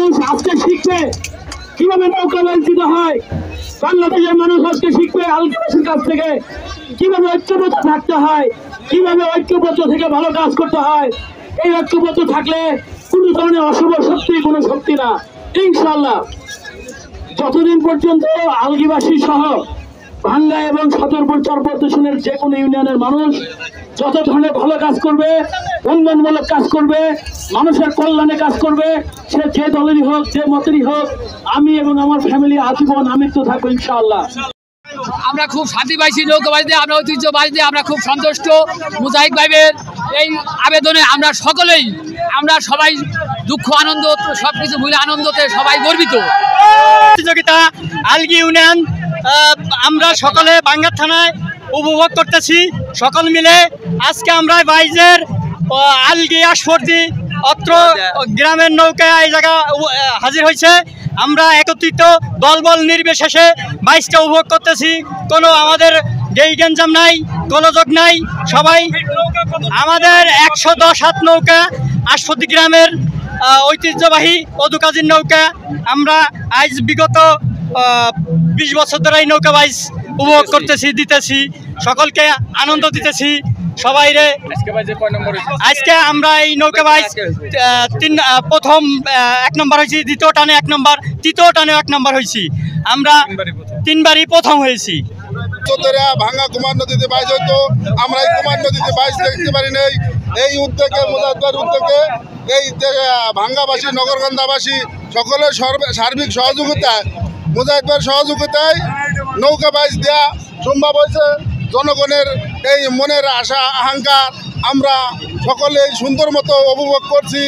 মানুষ আজকে শিখবে কিভাবে নৌকা বঞ্চিত হয়। বাংলাদেশের মানুষ আজকে শিখবে আলগিবাসীর কাছ থেকে কিভাবে ঐক্যবদ্ধ থাকতে হয়, কিভাবে ঐক্যবদ্ধ থেকে ভালো কাজ করতে হয়। এই ঐক্যবদ্ধ থাকলে কোনো ধরনের অশুভ শক্তি কোনো শক্তি না। ইনশাআল্লাহ যতদিন পর্যন্ত আলগিবাসী সহ ভাঙ্গা এবং সদরপুর চরপদ্মসনের যে কোনো ইউনিয়নের মানুষ যত ধরনের ভালো কাজ করবে, উন্নয়নমূলক কাজ করবে, মানুষের কল্যাণে কাজ করবে, সে যে দলেরই হোক যে মতেরই হোক, আমি এবং আমার ফ্যামিলি আজীবন আমৃত্যু থাকবো ইনশাআল্লাহ। আমরা খুব শান্তি পাইছি নৌকাবাজ দিয়ে, আমরা ঐতিহ্যবাজ দিয়ে আমরা খুব সন্তুষ্ট। মুজাহিদ ভাইয়ের এই আবেদনে আমরা সকলেই, আমরা সবাই দুঃখ আনন্দ সবকিছু ভুলে আনন্দতে সবাই গর্বিত। প্রতিযোগিতা আলগি ইউনিয়ন আমরা সকলে বাঙ্গার থানায় উপভোগ করতেছি সকল মিলে। আজকে আমরা বাইজের আলগি আশফর্দি অত্র গ্রামের নৌকা এই জায়গা হাজির হয়েছে। আমরা একত্রিত দলবল নির্বিশেষে বাইশটা উপভোগ করতেছি। কোনো আমাদের গেই গেঞ্জাম নাই, গোলযোগ নাই। সবাই আমাদের 110 হাত নৌকা আশফর্দি গ্রামের ঐতিহ্যবাহী অদুকাজির নৌকা। আমরা আজ বিগত 20 বছর ধরে এই নৌকা বাইজ উপভোগ করতেছি, দিতেছি, সকলকে আনন্দ দিতেছি সবাই রে। আজকে আমরা এই নৌকা বাইজ প্রথম 1 নম্বর হয়েছি, দ্বিতীয় টানে 1 নম্বর, তৃতীয় টানে 1 নম্বর হয়েছি। আমরা 3বারই প্রথম হয়েছি। ভাঙ্গা কুমার নদীতে বাইজ হইতো, আমরা এই কুমার নদীতে বাইজ দেখতে পারি নাই। এই উদ্যোগে মুজাহিদের উদ্যোগে এই ভাঙ্গাবাসী নগরকান্দাবাসী সকলের সার্বিক সহযোগিতায় মুজাহিদের সহযোগিতায় নৌকা বাইজ দেওয়া সম্ভব হয়েছে। জনগণের এই মনের আশা আকাঙ্ক্ষা আমরা সকলে সুন্দর মতো উপভোগ করছি।